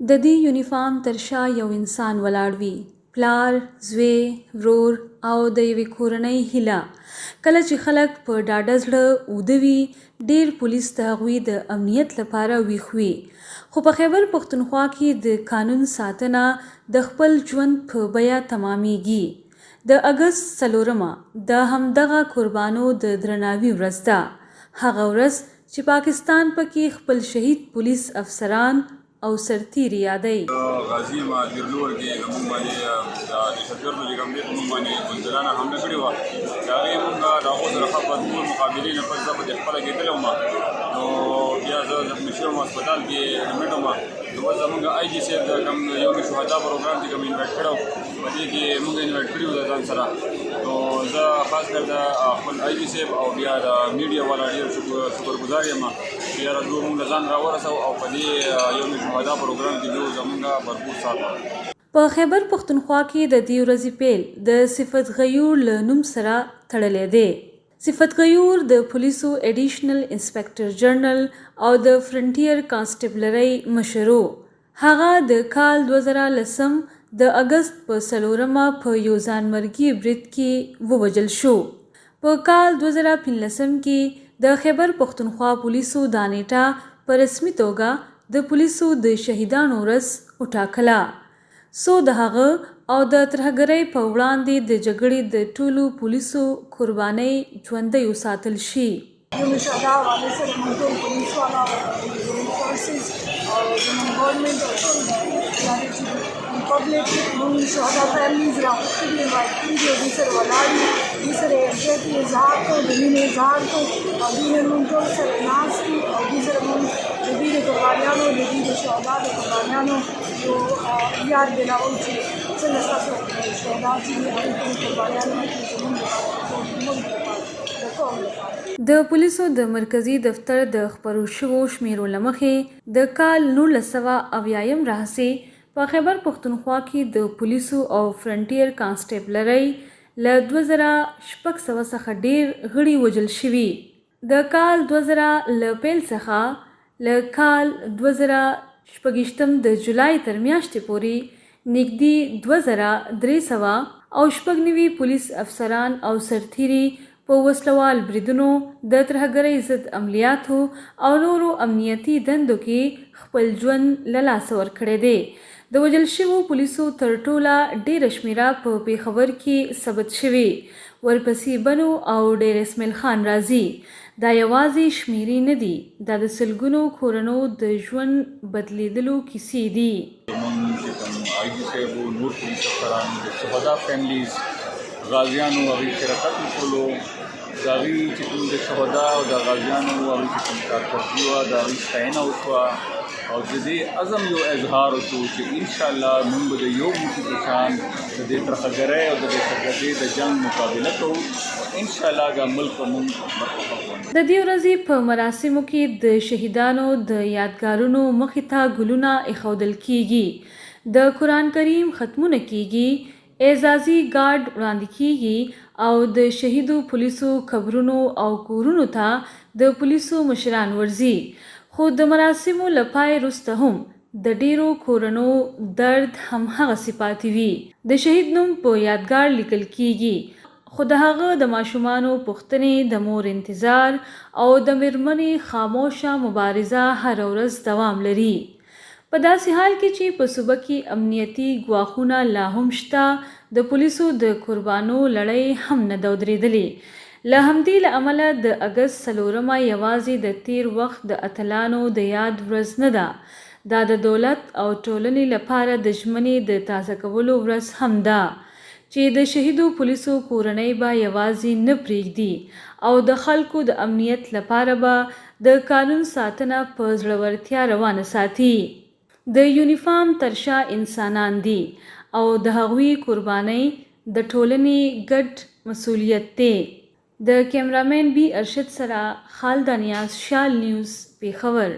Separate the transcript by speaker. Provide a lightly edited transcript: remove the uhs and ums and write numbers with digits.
Speaker 1: د دې یونیفارم تر شا یو انسان ولاړ وي، پلار، زوی، ورور او د یوې کورنۍ هیله. کله چې خلک په ډاډه زړه اوده وي، ډېر پولیس د هغوی د امنیت لپاره ویښ وي. خو په خیبر پښتونخوا کې د قانون ساتنه د خپل ژوند په بیه تمامیږي. د اګست 4 د همدغه قربانو د درناوي ورځ ده، هغه ورځ چې پاکستان پکې خپل شهید پولیس افسران او سرتیري یادوي.
Speaker 2: غازي مهاجر لور کې موږ باندې د شفیق نو کوم دې موږ باندې بندرانه حمله کړې و. دا یې موږ د هغو سره په ټول مقابلې نه پس د خپل کېدل وم، نو بیا زه د مشر هسپتال کې اډمیټ وم. نو زموږ آی جی صاحب د کوم یوم شهدا پروګرام کې کوم انوایټ کړو، په دې کې موږ انوایټ کړیو د ځان سره. نو زه خاص کر د خپل آی جی صاحب او بیا د میډیا والا ډېر شکرګزار یم چې یاره دوی موږ له ځان راورسوو او په دې یوم شهدا پروګرام کې دوی زموږ بھرپور ساتھ ورکړ.
Speaker 1: په خیبر پښتونخوا کې د دې ورځې پیل د صفت غیور له نوم سره تړلی دی. صفت غیور د پولیسو ایډیشنل انسپکټر جنرال او د فرنټیر کانسټیبلرۍ مشر و. هغه د کال 2010 د اګست په 4 په یو ځانمرګي برید کې ووژل شو. په کال 2015 کې د خیبر پښتونخوا پولیسو دا نیټه په رسمي توګه د پولیسو د شهیدانو ورځ وټاکله، څو د هغه او د ترهګرۍ په وړاندې د جګړې د ټولو پولیسو قربانۍ ژوندۍ وساتل شي.
Speaker 3: یوم شهدا حوالې سره موږ ټول پولیس والا زموږ فورسز او زموږ ګورنمنټ او ټول پبلک موږ شهدا فیملیز راغوښتي دي، انوایټ کړي دي او دوی سره ولاړ یو، دوی سره یو ځای کې اظهار کوو، د مینې اظهار کوو او دوی نن موږ ټول سره ناست یو او دوی سره موږ د دوی د قربانیانو د دوی د شهدا د قربانیانو یو یاد دلاو چې څنګه ستاسو شهدا چې دي هغوی کومې قربانیانو ورکړي زموږ لپاره، زموږ لپاره، د قوم لپاره.
Speaker 1: د پولیسو د مرکزي دفتر د خپرو شوو شمیرو له مخې د کال 1980 راهیسې په خیبر پښتونخوا کې د پولیسو او فرنټیر کانسټیبلرۍ له 2600 څخه ډېر غړي وژل شوي. د کال 2000 له پیل څخه له کال 2026 د جولای تر میاشتې پورې نږدې 2396 پولیس افسران او سرتیري په وسلوال بریدونو، د ترهګرۍ ضد عملیاتو او نورو امنیتي دندو کې خپل ژوند له لاسه ورکړی دی. د وژل شوو پولیسو تر ټوله ډېره شمېره په پېښور کې ثبت شوې، ورپسې بنو او ډېر اسماعیل خان راځي. دا یوازې شمیرې نه دي، دا د سلګونو کورنو د ژوند بدلیدلو کیسې دي.
Speaker 2: موږ چې کوم آی جي صاحب نور پولیس افسران د شهدا فیملیز غازیانو هغوی شرکت وکړلو، د هغوی چې کوم د شهدا او د غازیانو هغوی چې کوم کارکردګي وه د هغوی ستاینه وشوه او د دې عزم یو اظهار وشو چې انشاءالله موږ به د یو موټي په شان د دې ترهګرۍ او د دهشتګردۍ د جنګ مقابله کوو او انشاءالله دا ملک به موږ برخوښ.
Speaker 1: د دې ورځې په مراسمو کې د شهیدانو د یادګارونو مخې ته ګلونه ایښودل کیږي، د قرآن کریم ختمونه کیږي، اعزازي ګارډ وړاندې کیږي او د شهیدو پولیسو قبرونو او کورونو ته د پولیسو مشران ورځي. خو د مراسمو له پای وروسته هم د ډیرو کورنو درد همهغسې پاتې وي. د شهید نوم په یادګار لیکل کیږي، خو د هغه د ماشومانو پوښتنې، د مور انتظار او د میرمنې خاموشه مبارزه هره ورځ دوام لري. په داسې حال کې چې په صوبه کې امنیتي ګواښونه لا هم شته، د پولیسو د قربانو لړۍ هم نه ده ودرېدلې. له همدې له امله د اګست 4 یوازې د تیر وخت د اتلانو د یاد ورځ نه ده، دا د دولت او ټولنې لپاره د ژمنې د تازه کولو ورځ هم ده چې د شهیدو پولیسو کورنۍ به یوازې نه پرېږدي او د خلکو د امنیت لپاره به د قانون ساتنه په زړورتیا روانه ساتي. د یونیفارم تر شا انسانان دي او د هغوی قربانۍ د ټولنې ګډ مسؤلیت دی. د کیمرامین بی ارشد سره خالده نیاز، شال نیوز، پېښور.